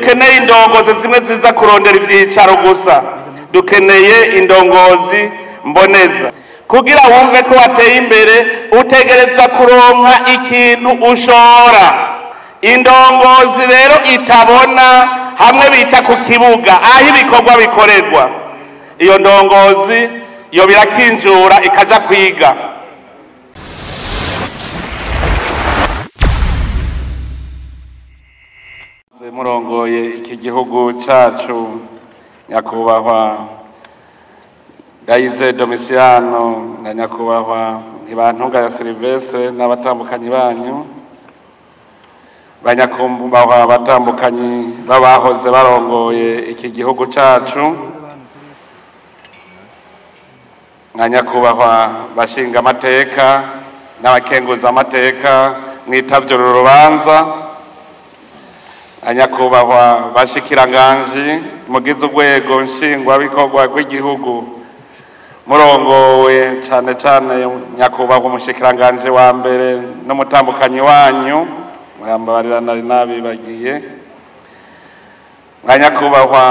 dukeneye indongozi zimwe ziza kurondera ibyicaro gusa, dukeneye indongozi mboneza. Kugira wumve ko wateye imbere utegerezwa kuronka ikintu ushora. Indongozi rero itabona hamwe bita ku kibuga aho ibikorwa bikorerwa, iyo ndongozi yo birakinjura ikaja kwiga. Murongoye iki gihugu cacu nyakubahwa Gayize Domisiano na nyakubahwa Ntibantunga ya Silvestre n'abatambukanyi banyu, banyakumbahwa abatambukanyi babahoze barongoye iki gihugu cacu, na nyakubahwa bashinga amateka n'abakenguza amateka mwitavye uru rubanza, anyakubahwa bashikiranganje mugize urwego nshingwabikorwa rw'igihugu murongowe cyane cyane nyakubahwa umushikiranganje wa mbere n'umutambukanyi wanyu, murambabarira nari nabibagiye, nyakubahwa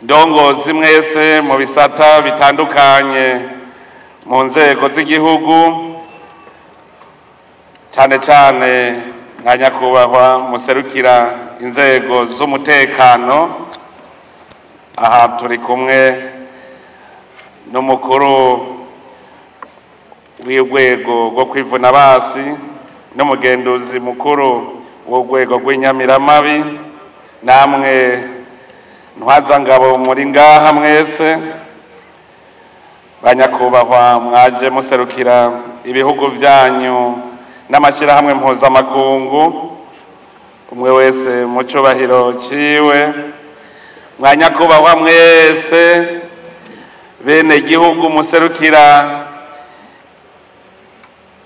ndongozi mwese mu bisata bitandukanye mu nzego z'igihugu, cyane cyane nka nyakubahwa muserukira inzego z'umutekano. Aha turi kumwe n'umukuru w'urwego rwo kwivuna basi n'umugenduzi mukuru w'urwego rw'inyamiramabi, namwe ntwazangabo muri ngaha mwese banyakubahwa mwaje muserukira ibihugu vyanyu n'amashyirahamwe mpuzamakungu, umwe wese mu cubahiro ciwe, mwanyakubahwa mwese bene gihugu muserukira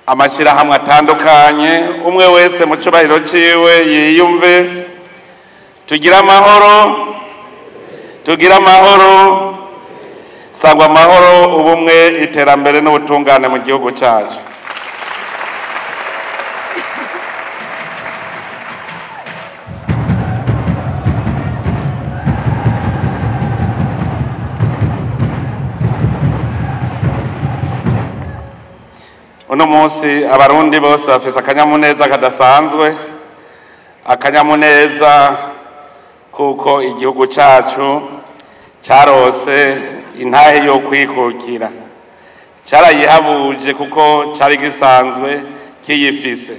amashyirahamwe atandukanye, umwe wese mu cubahiro ciwe yiyumve. Tugira amahoro, tugira amahoro, sangwa amahoro, ubumwe, iterambere n'ubutungane mu gihugu cyacu. Uno munsi abarundi bose bafise akanyamuneza kadasanzwe, akanyamuneza kuko igihugu cacu carose intahe yo kwikukira, carayihabuje kuko cari gisanzwe kiyifise.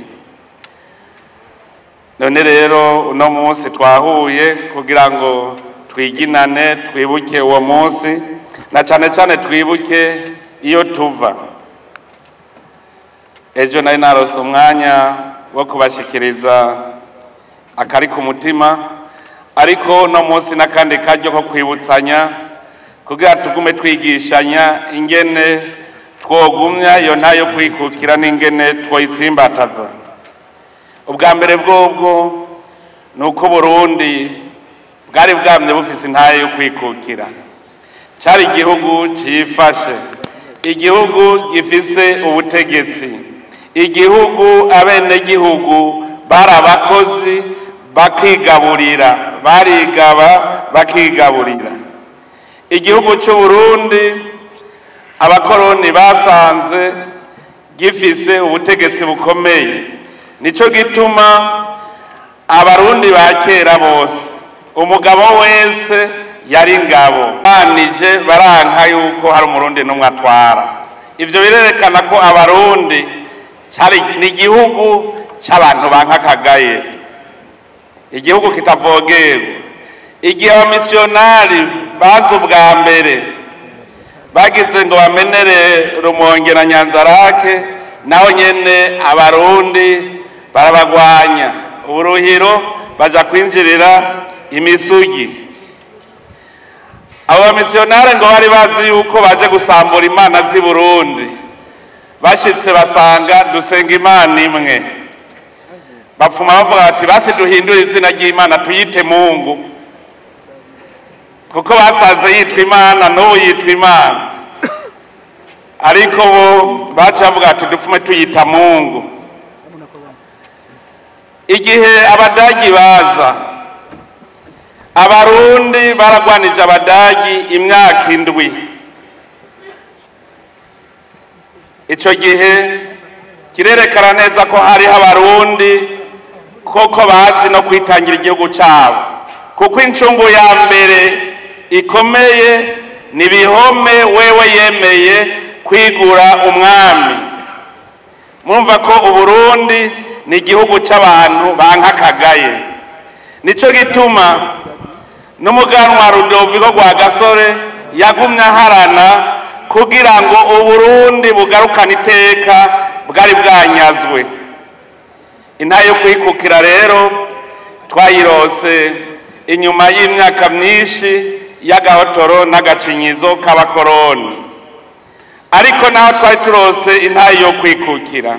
None rero uno munsi twahuye kugira ngo twiginane, twibuke uwo munsi, na cane cane twibuke iyo tuva. Ejo nari narose umwanya wo kubashikiriza akari ku mutima, ariko no munsi nakandi karyo ko kwibutsanya kugira tugume twigishanya ingene twogumya iyo ntayo kwikukira n'ingene twoyitsimbataza. Ubwa mbere bwobwo nuko Burundi bwari bwamye bufise intayo yo kwikukira, cari igihugu cifashe, igihugu gifise ubutegetsi, igihugu abenegihugu bari abakozi bakigaburira, barigaba bakigaburira. Igihugu cy'u Burundi abakoroni basanze gifise ubutegetsi bukomeye, nico gituma abarundi ba kera bose umugabo wese yari ngabo, banije baranka yuko hari umurundi n'umwe atwara. Ivyo birerekana ko abarundi cari ni igihugu c'abantu banka kagaye, igihugu kitavogerwa. Igihe abamisiyonari baza ubwa mbere bagize ngo bamenere Rumonge na Nyanzarake, naho nyene abarundi barabagwanya, uburuhiro baja kwinjirira imisugi. Abo bamisiyonari ngo bari bazi yuko baje gusambura imana z'i Burundi, bashitse basanga dusenga imana imwe, bapfuma bavuga bati basi duhindure izina ry'Imana tuyite Mungu, kuko basanze yitwa Imana n'ubu yitwa Imana, ariko bo baca bavuga ati dupfume tuyita Mungu. Igihe abadagi baza abarundi baragwanije abadagi imyaka 7. Ico gihe kirerekana neza ko hari abarundi koko bazi no kwitangira igihugu cyabo, kuko incungu ya mbere ikomeye ni bihome wewe yemeye kwigura umwami. Mumva ko Uburundi ni igihugu cy'abantu bankakagaye. Nico gituma n'umuganwa Rudoviko Rwagasore yagumye aharana kugira ngo Uburundi bugarukane iteka bwari bwanyazwe. Intayo yo kwikukira rero twayirose inyuma y'imyaka myinshi y'agahotoro n'agacinyizo k'abakoroni, ariko naho twari turose intayo yo kwikukira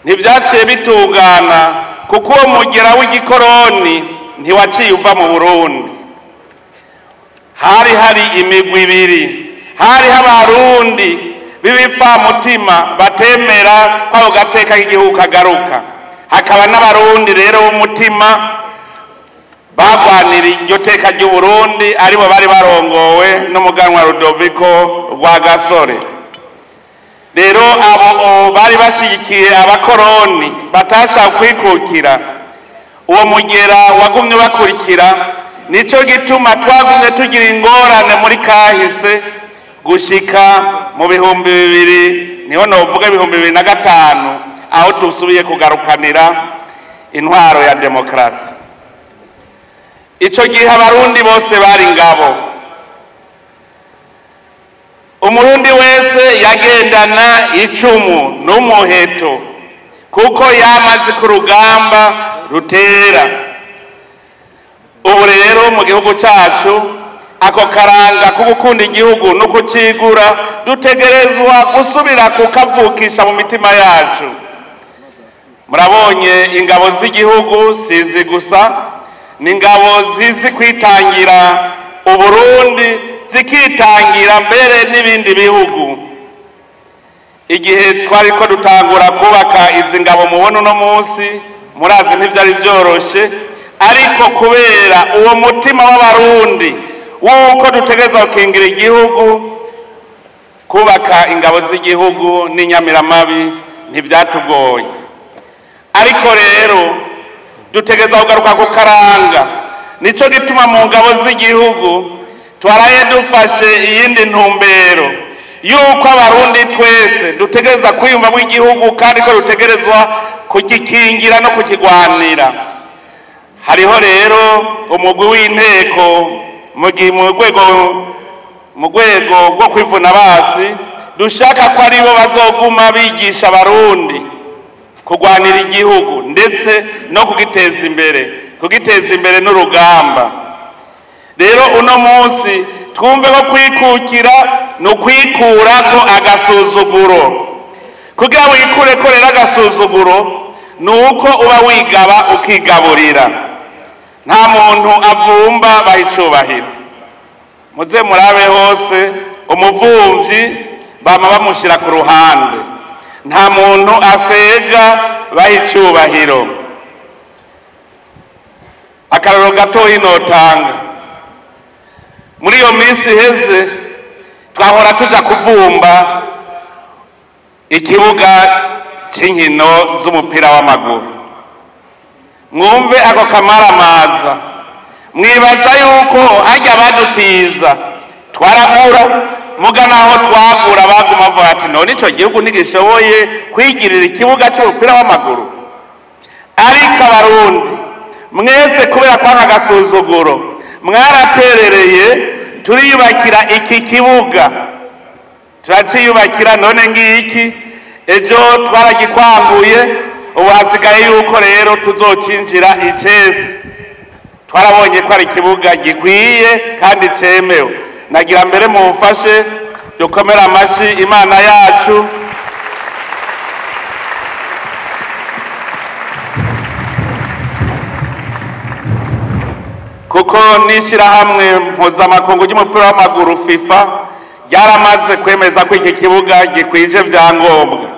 ntibyaciye bitungana, kuko uwo mugera w'igikoroni ntiwaciye uva mu Burundi. hari imigwi ibiri, hari abarundi b'ibipfamutima batemera ko gateka k'igihugu kagaruka, hakaba n'abarundi rero b'umutima bagwanira iryo teka ry'u Burundi, aribo bari barongowe n'umuganwa Rudoviko Rwagasore. Rero abo bari bashigikiye abakoroni batashaka kwikukira, uwo mugera wagumye bakurikira. Nico gituma twagumye tugira ingorane muri kahise gushika mu 2000, niho novuga 2005, aho tusubiye kugarukanira intwaro ya demokrasi. Ico gihe abarundi bose bari ngabo, umurundi wese yagendana icumu n'umuheto, kuko yamaze ku rugamba rutera. Ubu rero mu gihugu cyacu ako karanga ko gukunda igihugu no kucigura dutegerezwa gusubira kukavukisha mu mitima yacu. Murabonye ingabo z'igihugu sizi gusa, ni ingabo zizi kwitangira Uburundi, zikitangira mbere n'ibindi bihugu. Igihe twari ko dutangura kubaka izi ngabo mubona uno munsi, murazi ntivyari vyoroshe, ariko kubera uwo mutima w'abarundi wuko dutegereza gukingira igihugu, kubaka ingabo z'igihugu n'inyamiramabi ntivyatugoye. Ariko rero dutegereza kugaruka ku karanga. Nico gituma mu ngabo z'igihugu twaraye dufashe iyindi ntumbero yuko abarundi twese dutegereza kwiyumva mu igihugu, kandi ko dutegerezwa kugikingira no kukigwanira. Hariho rero umugwi w'inteko mu rwego rwo kwivuna basi, dushaka ko aribo bazoguma bigisha abarundi kugwanira igihugu ndetse no kugiteza imbere n'urugamba. Rero uno munsi twumve ko kwikukira no kwikurako agasuzuguro. Kugira wikureko rero agasuzuguro nuko uba wigaba ukigaburira. Nta muntu avumba bahicubahira. Muze murabe hose umuvumvyi bama bamushira ku ruhande. Nta muntu asega bahicubahiro. Akararo gato inotanga, muri iyo minsi heze twahora tuja kuvumba ikibuga c'inkino z'umupira w'amaguru. Mwumve ako kamaramaza, mwibaza yuko hajya badutiza twaragura, muga naho twagura baguma bavuga ati none ico gihugu ntigishoboye kwigirira ikibuga c'umupira w'amaguru. Ariko abarundi mwese kubera kwanga agasuzuguro mwaraterereye, turiyubakira iki kibuga, turaciyubakira. None ngiki ejo twaragikwanguye, ubu hasigaye yuko rero tuzocinjira icese. Twarabonye ko ari ikibuga gikwiye kandi cemewe. Nagira mbere mumfashe dukomera amashi Imana yacu, kuko n'ishirahamwe mpuzamakungu ry'umupira w'amaguru FIFA ryaramaze kwemeza ko iki kibuga gikwije vyangombwa.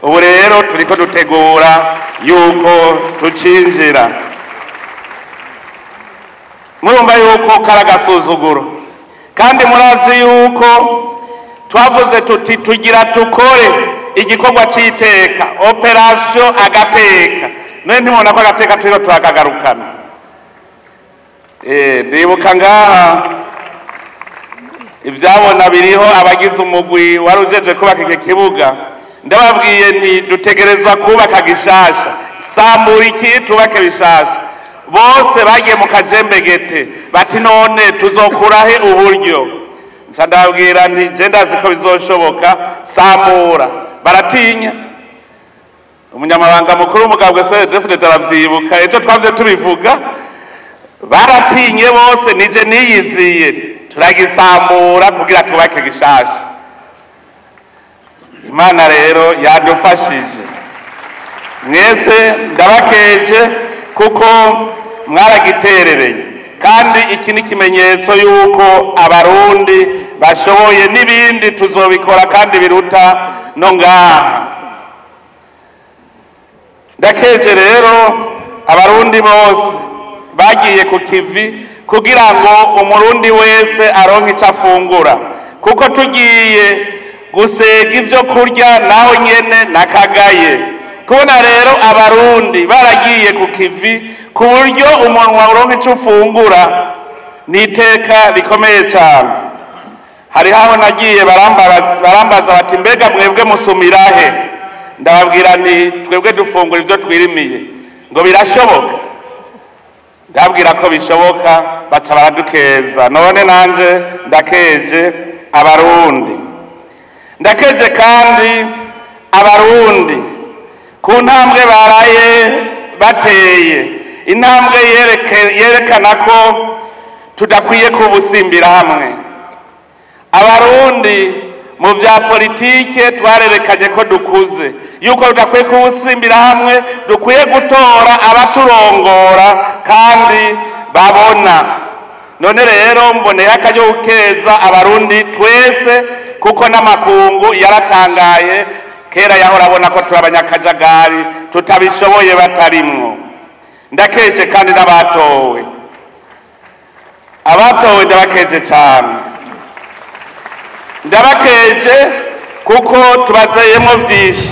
Ubu rero turiko dutegura yuko tucinjira. murumva yuko karagasuzuguro kandi murazi yuko twavuze tuti tugira tukore igikorwa cy'iteka operation agateka none ntimubona ko agateka turiko turakagarukana ndibuka ngaha ivyabona biriho abagize umugwi wari ujejwe kubaka iki kibuga ndababwiye nti dutegerezwa kubaka gishasha sambura iki tubake bishasha bose bagiye mu kajembegete bati none tuzokurahe uburyo nca ndabwira nti je ndazi ko bizoshoboka sambura baratinya umunyamabanga mukuru w'umugambwe CDF taravyibuka ejo twavye tubivuga baratinye bose nije niyiziye turagisambura kugira tubake gishasha Imana rero yadufashije mwese ndabakeje kuko mwaragiterereye kandi iki ni kimenyetso yuko abarundi bashoboye n'ibindi tuzobikora kandi biruta no ngaha ndakeje rero abarundi bose bagiye ku kivi kugira ngo umurundi wese aronke icyo afungura kuko tugiye gusega ivyo kurya naho nyene nakagaye kubona rero abarundi baragiye ku kivi ku buryo umuntu waronka icyo ufungura n'iteka rikomeye cyane hari haho nagiye barambaza bati mbega mwebwe musumirahe ndababwira nti twebwe dufungura ivyo twirimiye ngo birashoboka ndabwira ko bishoboka baca baradukeza none nanje ndakeje abarundi ndakeje kandi abarundi ku ntambwe baraye bateye intambwe yerekana ko tudakwiye kubusimbira hamwe abarundi mu vya politike twarerekanye ko dukuze yuko tudakwiye kubusimbira hamwe dukwiye gutora abaturongora kandi babona none rero mboneye akaryo gukeza abarundi twese kuko n'amakungu yaratangaye kera yahora abona ko turi abanyakajagari tutabishoboye batarimwo ndakeje kandi n'abatowe ndabakeje cyane ndabakeje kuko tubazeyemo byinshi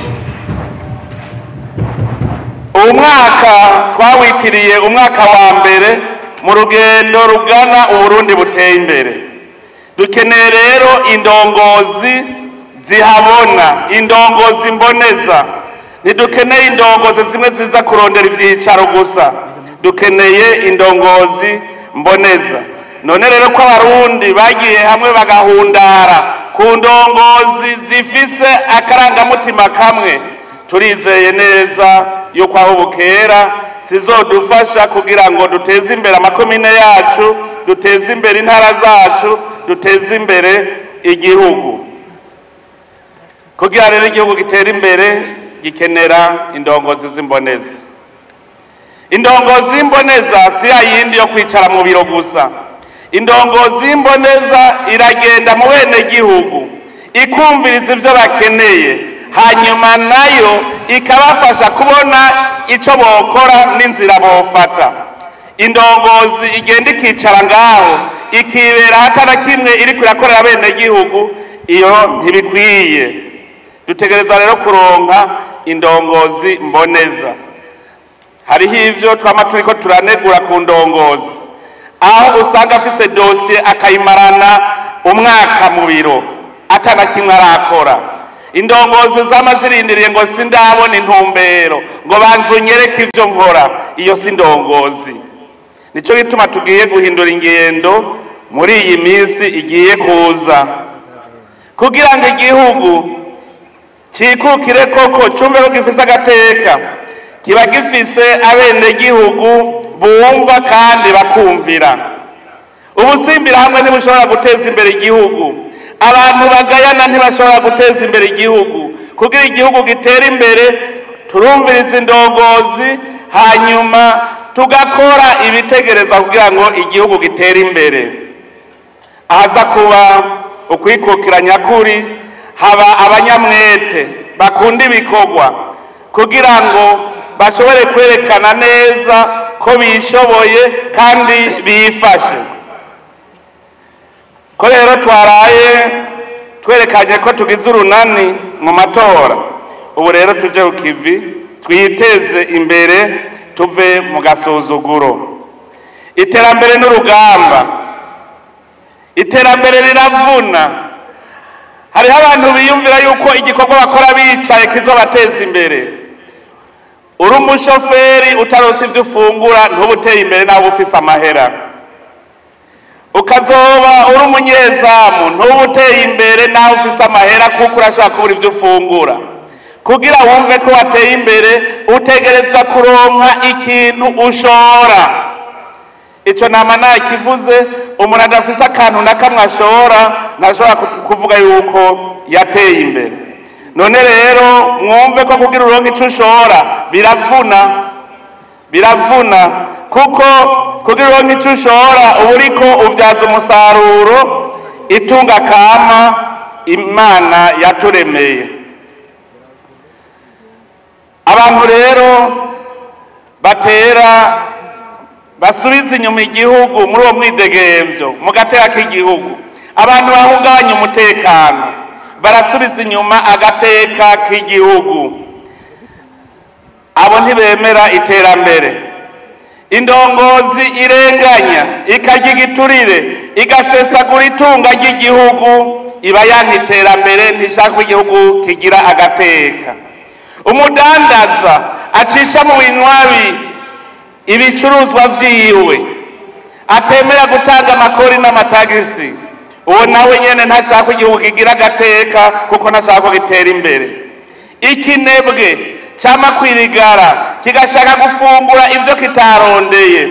uyu mwaka twawitiriye umwaka wa mbere mu rugendo rugana uburundi buteye imbere dukeneye rero indongozi zihabona indongozi mboneza ntidukeneye indongozi zimwe ziza kurondera ibyicaro gusa dukeneye indongozi mboneza none rero ko abarundi bagiye hamwe bagahundara ku ndongozi zifise akarangamutima kamwe turizeye neza yuko aho bukera zizodufasha kugira ngo duteze imbere amakomine yacu duteze imbere intara zacu duteze imbere igihugu kugira rero igihugu gitera imbere gikenera indongozi z'imboneza indongozi y'imboneza si yayindi yo kwicara mu biro gusa indongozi y'imboneza iragenda mu bene gihugu ikumviriza ibyo bakeneye hanyuma nayo ikabafasha kubona icyo bokora n'inzira bofata indongozi igenda ikicara ngaho ikibera hatana kimwe iri kurakorera bene gihugu iyo ntibikwiye dutegereza rero kuronka indongozi mboneza hariho ivyo twama turiko turanegura ku ndongozi aho usanga afise dosiye akayimarana umwaka mu biro atana kimwe arakora indongozi zama zirindiriye ngo sindabona intumbero ngo banzunyereke ivyo nkora iyo si ndongozi nico gituma tugiye guhindura ingendo muri iyi minsi igiye kuza kugira ngo igihugu cikukire koko cumve ko gifise agateka kiba gifise abene gihugu bumva kandi bakumvira ubusimbira hamwe ntibushobora guteza imbere igihugu abantu bagayana ntibashobora guteza imbere igihugu kugira igihugu gitera imbere turumviriza indongozi hanyuma tugakora ibitegereza kugira ngo igihugu gitere imbere ahaza kuba ukwikukira nyakuri haba abanyamwete bakunda ibikorwa kugira ngo bashobore kwerekana neza ko bishoboye kandi bifashe. Ko rero twaraye twerekanye ko tugize urunani mu matora, ubu rero tuje ku kivi twiteze imbere tuve mu gasuzuguro. Iterambere n'urugamba, iterambere riravuna. Hariho abantu biyumvira yuko igikorwa bakora bicaye kizobateza imbere. Uri umushoferi utaronse ivyo ufungura ntubuteye imbere nawe ufise amahera. Ukazoba uri umunyezamu ntubuteye imbere nawe ufise amahera kuko urashobora kubura ivyo ufungura. Kugira wumve ko wateye imbere utegerezwa kuronka ikintu ushora. Ico nama nakivuze, umuntu adafise akantu na kamwe ashora ntashobora kuvuga yuko yateye imbere. None rero mwumve ko kugira uronke ico ushora biravuna kuko kugira uronke ico ushora uba uriko uvyaza umusaruro itunga kama Imana yaturemeye. Abantu rero batera basubiza inyuma igihugu muri uwo mwidegemvyo mu gateka k'igihugu. Abantu bahungabanya umutekano barasubiza inyuma agateka k'igihugu. Abo ntibemera iterambere. Indongozi irenganya ikarya igiturire igasesagura itunga ry'igihugu iba yanka iterambere, ntishaka ko igihugu kigira agateka. Umudandaza acisha mu binywabi ibicuruzwa vyiwe atemera gutanga amakori n'amatagisi, uwo nawe nyene ntashaka ko igihugu kigira agateka kuko ntashaka ko gitera imbere. Ikinebwe cama kwirigara kigashaka gufungura ivyo kitarondeye,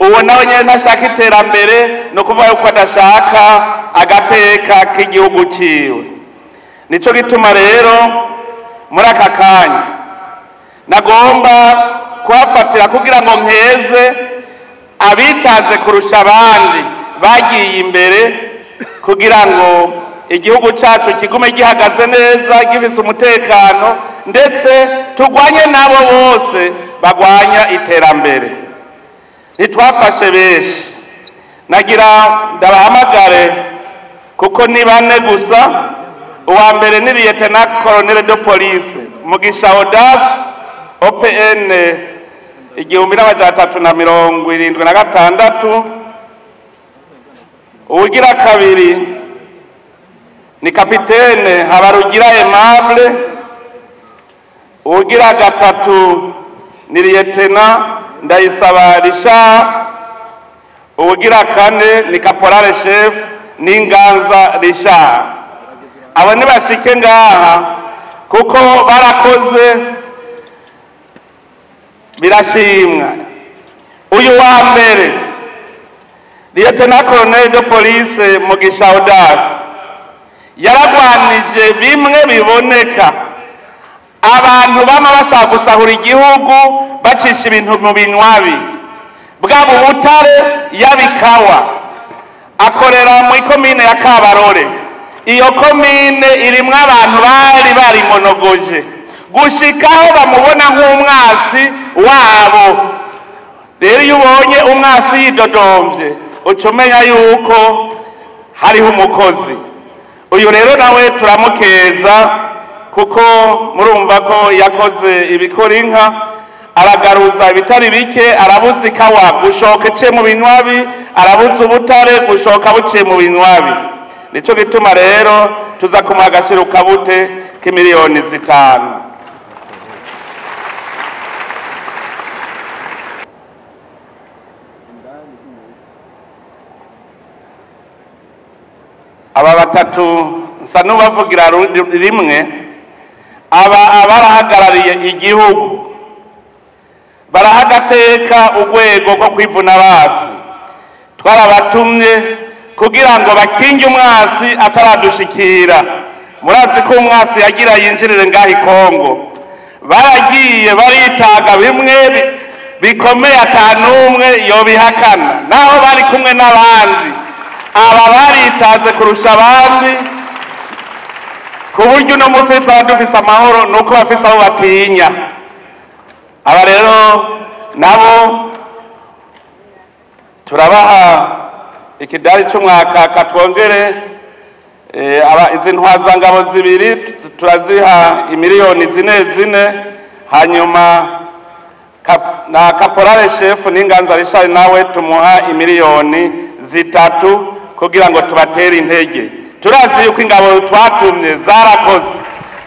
uwo nawe nyene ntashaka iterambere, no kuvuga yuko adashaka agateka k'igihugu ciwe. Nico gituma rero muri aka kanya nagomba kuhafatira kugira ngo nkeze abitanze kurusha abandi bagiye imbere kugira ngo igihugu cacu kigume gihagaze neza gifise umutekano, ndetse tugwanye nabo bose bagwanya iterambere. Ntitwafashe benshi, nagira ndabahamagare kuko ni bane gusa. Uwa mbere ni Lieutenant Colonel de Police Mugisha Odas OPN 1376. Uwugira kabiri ni Kapitene Habarugira Aimable. Uwugira gatatu ni Lieutenant Ndayisaba Richard. Uwugira kane ni Caporal Chef Ninganza Richard. Abo nibashike ngaha kuko barakoze birashimwa. Uyu wa mbere Lieutenant Colonel de Police Mugisha Odas yaragwanije bimwe biboneka abantu bama bashaka gusahura igihugu bacisha ibintu mu binywabi bwabo butare yabikawa. Akorera mu komine ya Kabarore. Iyo komine irimwe abantu bari monogoje gushikaho bamubona nk'umwasi wabo. Rero iyo ubonye umwasi yidodomvye ucumenya yuko hariho umukozi. Uyu rero nawe turamukeza kuko murumva ko yakoze ibikora inka, aragaruza ibitari bike, arabuza ikawa gushoka iciye mu binywabi, arabuza ubutare gushoka buciye mu binywabi. Nico gituma rero tuza kumuha agashiro kabute k'imiliyoni 5. Aba batatu nsa n'ubavugira rimwe, barahagarariye igihugu, barahagateka urwego rwo kwivuna basi. Twarabatumye kugira ngo bakinge umwasi ataradushikira. Murazi ko umwasi yagira yinjirire ngahi Kongo, baragiye baritaga bimwe bikomeye atanumwe yobihakana, naho bari kumwe n'abandi. Aba baritaze kurusha abandi ku buryo no munsi twari dufise amahoro nuko bafise abo batinya. Aba rero nabo turabaha ikidari c'umwaka katwongere izi ntwazangabo zibiri turaziha imiliyoni zine hanyuma na kaporale chef n'inganza Richard nawe tumuha imiliyoni 3 kugira ngo tubatere intege. Turazi yuko ingabo twatumye zarakoze,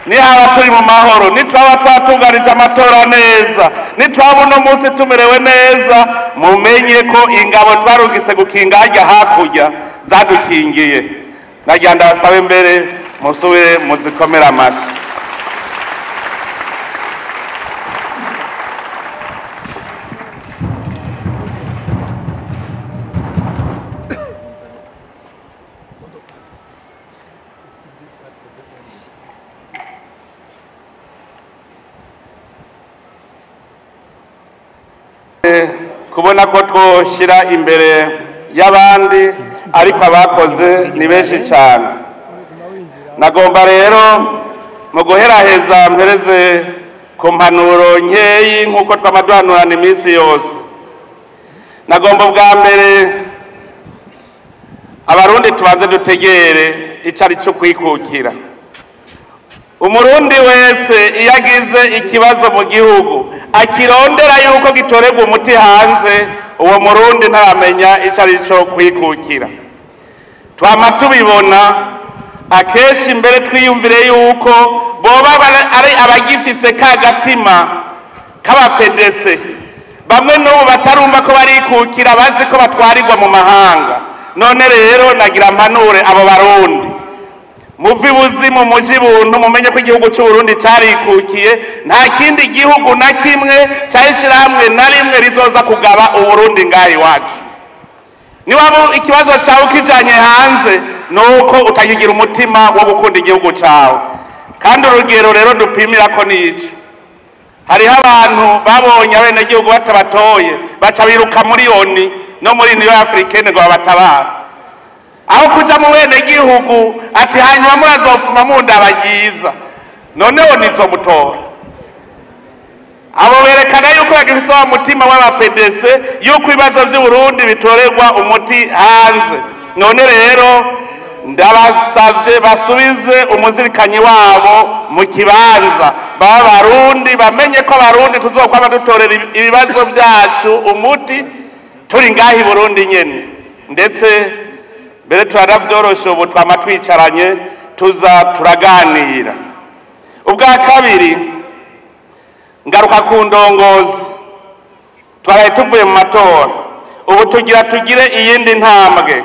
nihaba turi mu mahoro, nitwaba twatunganije amatora neza, nitwaba uno munsi tumerewe neza, mumenye ko ingabo twarungitse gukinga hajya hakurya zadukingiye. Nagira ndabasabe mbere musubire muzikomera amashi. Kubona ko twoshira imbere y'abandi ariko abakoze ni benshi cyane. Nagomba rero mu guheraheza mpereze ku mpanuro nkeyi nk'uko twamaduhanurana iminsi yose. Nagomba bwa mbere abarundi tubanze dutegere icari cyo kwikukira. Umurundi wese iyo agize ikibazo mu gihugu akirondera yuko gitorerwa umuti hanze, uwo murundi ntaramenya icari cyo kwikukira. Twama tubibona akeshi mbere twiyumvire yuko boba ari abagifise kagatima k'abapedese, bamwe n'ubu batarumva ko barikukira, bazi ko batwarirwa mu mahanga. None rero nagira mpanure abo barundi, muvi buzimu muji buntu, mumenye ko igihugu cy'u Burundi carikukiye, nta kindi gihugu na kimwe cyashira hamwe na rimwe rizoza kugaba uburundi ngahi wacu. Niwaba ikibazo cyawe kijanye hanze nuko utakigira umutima wo gukunda igihugu cyawe. Kandi urugero rero dupimira ko nico, hariho abantu babonye abene gihugu batabatoye baca biruka muri ONU no muri Union Africaine ngo babatabara, aho kuja mu bene gihugu ati hanyuma murazofuma mundabagiza. Noneho nizo mutora abo berekana yuko bagifise wa mutima w'abapedese yuko ibibazo by'u Burundi bitorerwa umuti hanze. None rero ndabasavye basubize umuzirikanyi wabo mu kibanza, baba barundi bamenye ko abarundi tuzokwama dutorera ibibazo byacu umuti turi ngahi Burundi nyene. Ndetse mbere turavyoroshe ubu twama twicaranye tuza turaganira. Ubwa kabiri ngaruka ku ndongozi, twaraye tuvuye mu matora, ubu tugire iyindi ntambwe.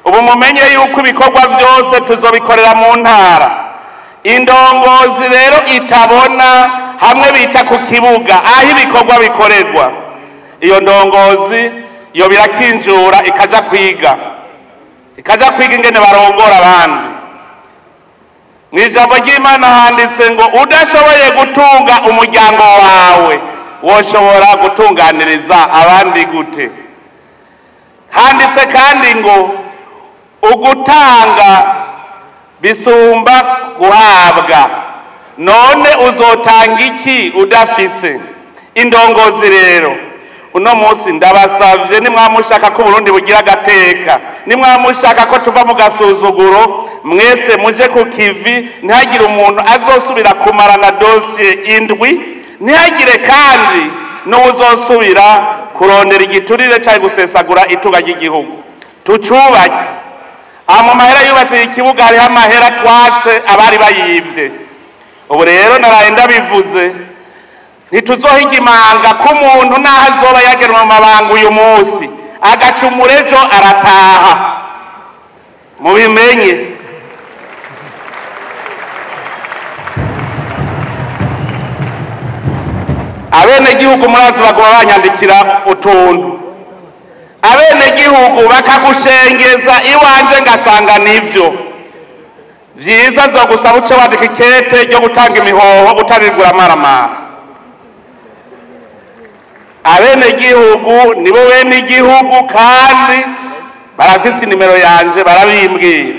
Ubu mumenye yuko ibikorwa byose tuzobikorera mu ntara. Indongozi rero itabona hamwe bita ku kibuga aho ibikorwa bikorerwa, iyo ndongozi yo birakinjura ikaja kwiga ingene barongora abandi. Mwijambo ry'Imana handitse ngo udashoboye gutunga umuryango wawe woshobora gutunganiriza abandi gute? Handitse kandi ngo ugutanga bisumba guhabwa. None uzotanga iki udafise? Indongozi rero uno munsi ndabasavye, nimwamushaka ko Burundi bugira agateka, nimwamushaka ko tuva mu gasuzuguro, mwese muje ku kivi. Ntihagire umuntu azosubira kumarana dossier indwi, ntihagire kandi n'uzosubira kurondera igiturire cyangwa gusesagura itunga ry'igihugu. Tucubake. Mu mahera yubatse ikibuga hariho amahera twatse abari bayivye. Ubu rero naraye ndabivuze, ntituzohiga imanga ko umuntu naho azoba yagenwe mu mabanga uyu munsi agacumura ejo arataha. Mubimenye. Abene gihugu murazi bagoma banyandikira utuntu, abene gihugu bakagushengeza iwanje ngasanga nivyo vyiza, zo gusaba uce wandika ikete ryo gutanga imihoho utabigura amaramara. Abene gihugu nibo bene igihugu kandi barafise nimero yanje barabimbwira.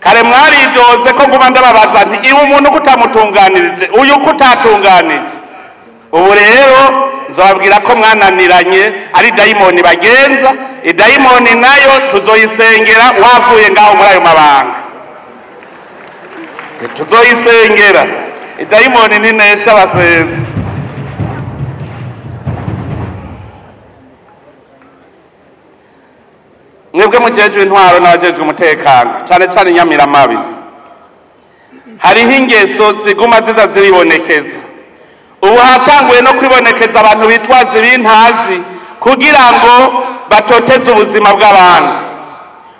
Kare mwaridoze ko nguma ndababaza nti iwe umuntu kutamutunganirije uyu kutatunganije. Ubu rero nzababwira ko mwananiranye ari dayimoni bagenza, idayimoni nayo tuzoyisengera wavuye ngaho muri ayo mabanga, tuzoyisengera. Idayimoni ntinesha abasenzi. Mwebwe mujejwe intwaro n'abajejwe umutekano cyane cyane Nyamiramabi, hariho ingeso ziguma ziza ziribonekeza. Ubu hatanguye no kwibonekeza abantu bitwaza ibintazi kugira ngo batoteze ubuzima bw'abandi.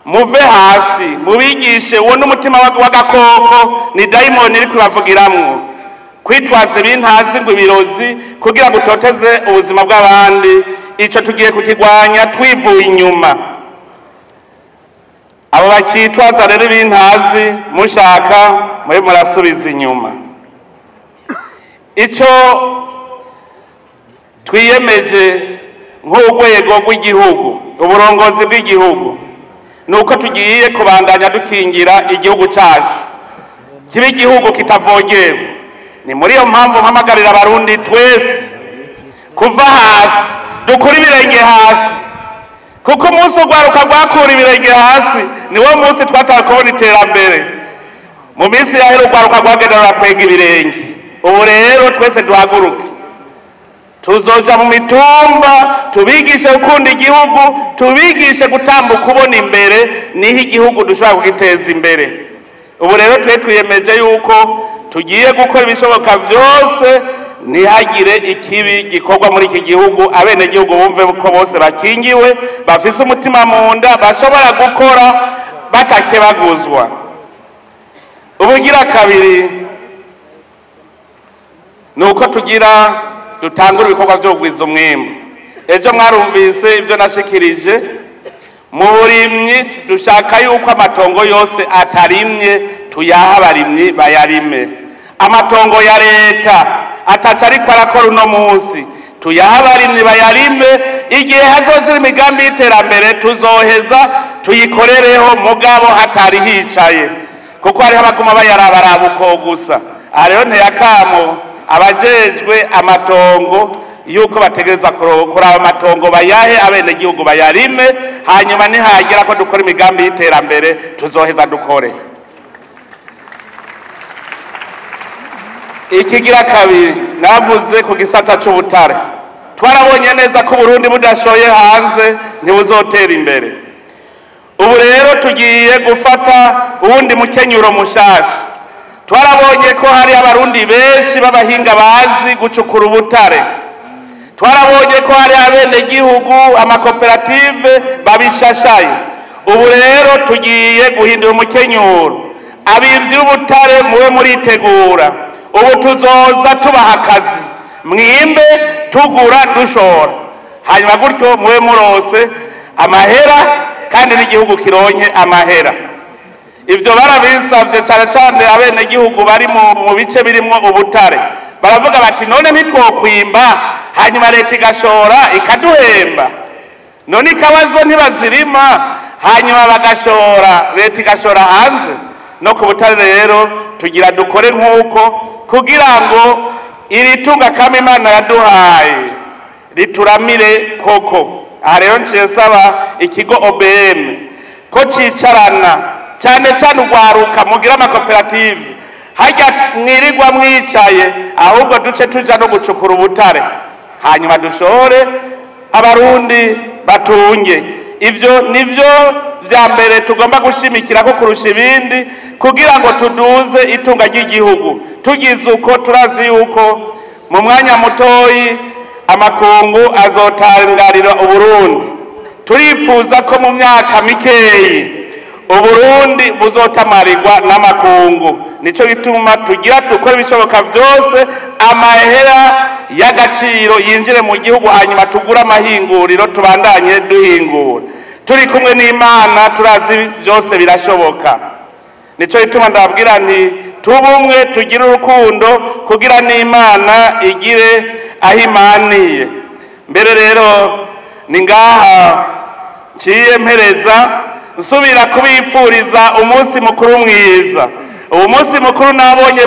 Muve hasi mubigishe, uwo n'umutima w'agakoko ni dayimoni iri kubavugiramwo, kwitwaza ibintazi ngo ibirozi kugira ngo utoteze ubuzima bw'abandi. Ico tugiye kukigwanya twivuye inyuma. Abo bakitwaza rero ibintazi mushaka mwe murasubiza inyuma. Ico twiyemeje nk'urwego rw'igihugu, uburongozi bw'igihugu, nuko tugiye kubandanya dukingira igihugu cyacu kiba igihugu kitavogewe. Ni muri iyo mpamvu mpamagarira abarundi twese kuva hasi dukura ibirenge hasi, kuko umunsi urwaruka rwakura ibirenge hasi niwo munsi twataye kubona iterambere. Mu minsi yahera urwaruka rwagendera kwega ibirenge. Ubu rero twese duhaguruke, tuzoja mu mitumba tubigishe gukunda igihugu, tubigishe gutambuka ubona imbere, niho igihugu dushobora kugiteza imbere. Ubu rero twiyemeje yuko tugiye gukora ibishoboka byose ntihagire ikibi gikorwa muri iki gihugu. Abenegihugu bumve ko bose bakingiwe, bafise umutima mu nda, bashobora gukora batakebaguzwa. Ubugira kabiri nuko tugira dutangura ibikorwa byo kugwiza umwimbu. Ejo mwarumvise ibyo nashikirije mu burimyi, dushaka yuko amatongo yose atarimye tuyaha abarimyi bayarime. Amatongo ya leta ataca ariko arakora uno munsi tuyaha abarimyi bayarime. Igihe hazozira imigambi y'iterambere tuzoheza tuyikorereho, mugabo hatari hicaye, kuko hariho abaguma bayarabaraba uko gusa. Aha rero nteyakamo abajejwe amatongo yuko bategereza kuraba amatongo bayahe abenegihugu bayarime, hanyuma nihagera ko dukora imigambi y'iterambere tuzoheza dukore. Ikigira kabiri navuze ku gisata c'ubutare. Twarabonye neza ko Burundi budashoye hanze ntibuzotera imbere. Ubu rero tugiye gufata uwundi mukenyuro mushasha. Twarabonye ko hari abarundi benshi b'abahinga bazi gucukura ubutare. Twarabonye ko hari abenegihugu amakoperative babishashaye. Ubu rero tugiye guhindura umukenyuro. Abivyi b'ubutare muwe muritegura. Ubu tuzoza tubaha akazi, mwimbe tugura dushora, hanyuma gutyo muwe murose amahera kandi n'igihugu kironke amahera. Ivyo barabisavye cyane cyane abenegihugu bari mu bice birimwo ubutare. Baravuga bati none ntitwokwimba hanyuma leta igashora ikaduhemba, none ikabazo ntibazirima hanyuma bagashora, leta igashora hanze. No ku butare rero tugira dukore nk'uko, kugira ngo iri tunga kama Imana yaduhaye rituramire koko. Aha rero nciye saba ikigo OBM ko cicarana cyane cyane urwaruka mugira amakoperative, hajya mwirirwa mwicaye, ahubwo duce tuja no gucukura ubutare hanyuma dushore abarundi batunge. Ivyo nivyo vya mbere tugomba gushimikira ko kurusha ibindi, kugira ngo tuduze itunga ry'igihugu. Tugize uko turazi yuko mu mwanya mutoyi amakungu azotangarira Uburundi. Turifuza ko mu myaka mikeyi Uburundi buzotamarirwa n'amakungu. Nico gituma tugira dukora ibishoboka byose amahera y'agaciro yinjire mu gihugu, hanyuma tugura amahinguriro tubandanye duhingura. Turi kumwe n'Imana turazi byose birashoboka. Nico gituma ndababwira nti tubumwe tugire urukundo kugira n'Imana igire ahimaniye. Mbere rero ni ngaha ciye mpereza nsubira kubipfuriza umunsi mukuru mwiza. Uwo munsi mukuru nabonye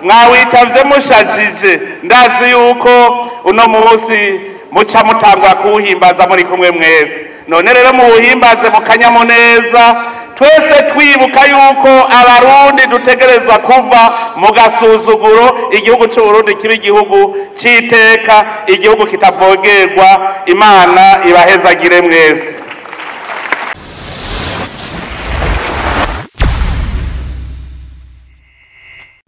mwawitavye mushajije. Ndazi yuko uno munsi muca mutangura kuwuhimbaza muri kumwe mwese. None rero muwuhimbaze mu kanyamuneza, twese twibuka yuko abarundi dutegerezwa kuva mu gasuzuguro, igihugu c'Uburundi kiba igihugu c'iteka, igihugu kitavogerwa. Imana ibahezagire mwese.